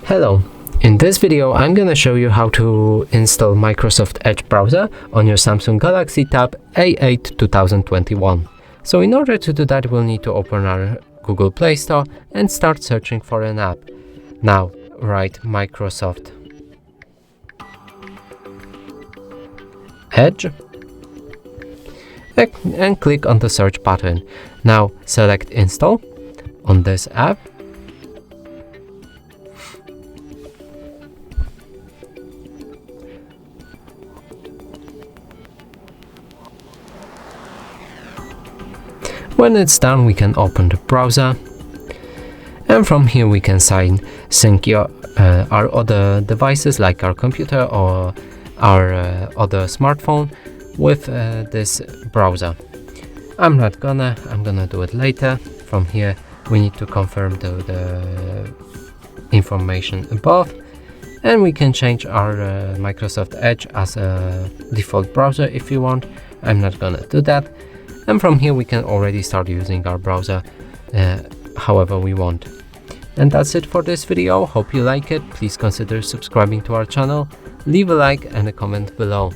Hello, in this video I'm gonna show you how to install Microsoft Edge browser on your Samsung Galaxy Tab A8 2021. So in order to do that, we'll need to open our Google Play Store and start searching for an app. Now write Microsoft Edge and click on the search button. Now select install on this app. When it's done, we can open the browser, and from here we can sync our other devices like our computer or our other smartphone with this browser. I'm gonna do it later. From here we need to confirm the information above, and we can change our Microsoft Edge as a default browser if you want. I'm not gonna do that. And from here we can already start using our browser however we want. And that's it for this video. Hope you like it. Please consider subscribing to our channel, leave a like and a comment below.